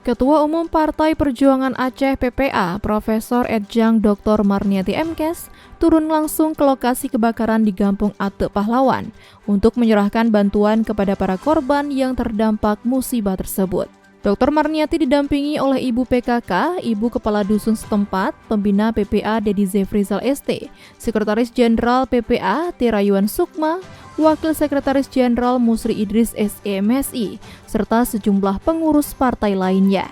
Ketua Umum Partai Perjuangan Aceh PPA, Profesor Edjang Dr. Marniati Mkes, turun langsung ke lokasi kebakaran di Gampung Ate Pahlawan untuk menyerahkan bantuan kepada para korban yang terdampak musibah tersebut. Dr. Marniati didampingi oleh Ibu PKK, Ibu Kepala Dusun setempat, Pembina PPA Dedi Zefrizal ST, Sekretaris Jenderal PPA Terayuan Sukma, Wakil Sekretaris Jenderal Musri Idris SEMSI, serta sejumlah pengurus partai lainnya.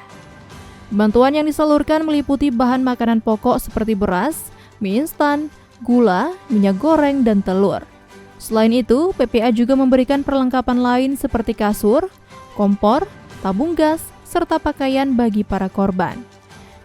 Bantuan yang disalurkan meliputi bahan makanan pokok seperti beras, mie instan, gula, minyak goreng, dan telur. Selain itu, PPA juga memberikan perlengkapan lain seperti kasur, kompor, tabung gas, serta pakaian bagi para korban.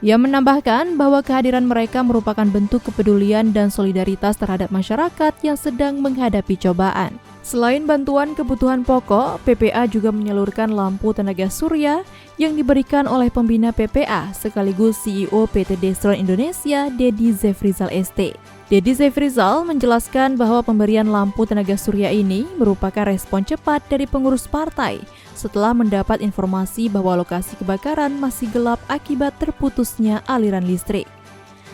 Ia menambahkan bahwa kehadiran mereka merupakan bentuk kepedulian dan solidaritas terhadap masyarakat yang sedang menghadapi cobaan. Selain bantuan kebutuhan pokok, PPA juga menyalurkan lampu tenaga surya yang diberikan oleh pembina PPA sekaligus CEO PT Desron Indonesia, Dedi Zefrizal ST. Dedi Zefrizal menjelaskan bahwa pemberian lampu tenaga surya ini merupakan respon cepat dari pengurus partai setelah mendapat informasi bahwa lokasi kebakaran masih gelap akibat terputusnya aliran listrik.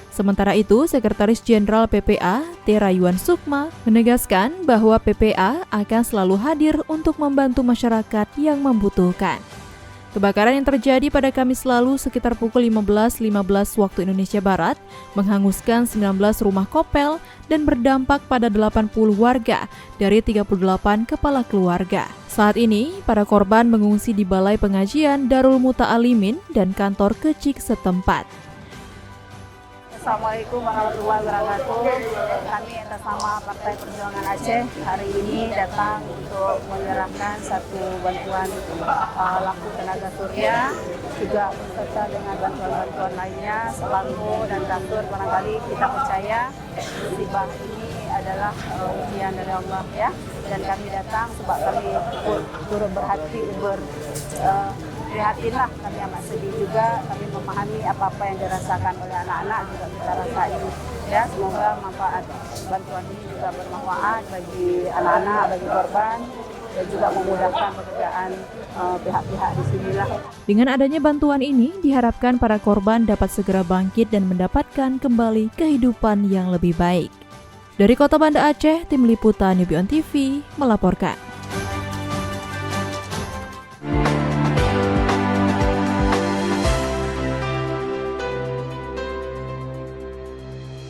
Sementara itu, Sekretaris Jenderal PPA, Terayuan Sukma, menegaskan bahwa PPA akan selalu hadir untuk membantu masyarakat yang membutuhkan. Kebakaran yang terjadi pada Kamis lalu sekitar pukul 15.15 waktu Indonesia Barat menghanguskan 19 rumah kopel dan berdampak pada 80 warga dari 38 kepala keluarga. Saat ini, para korban mengungsi di Balai Pengajian Darul Muta'alimin dan kantor kecik setempat. Assalamualaikum warahmatullahi wabarakatuh. Kami atas nama Partai Perjuangan Aceh hari ini datang untuk menyerahkan satu bantuan lampu tenaga surya, juga beserta dengan bantuan-bantuan lainnya, sembako dan kasur. Barangkali kita percaya musibah ini adalah ujian dari Allah ya. Dan kami datang sebab kami turut prihatinlah, kami amat sedih juga, kami memahami apa-apa yang dirasakan oleh anak-anak juga kita rasain. Ya, semoga manfaat bantuan ini juga bermanfaat bagi anak-anak, bagi korban, dan juga memudahkan pekerjaan pihak-pihak di sinilah. Dengan adanya bantuan ini, diharapkan para korban dapat segera bangkit dan mendapatkan kembali kehidupan yang lebih baik. Dari Kota Banda Aceh, Tim Liputan UBI On TV melaporkan.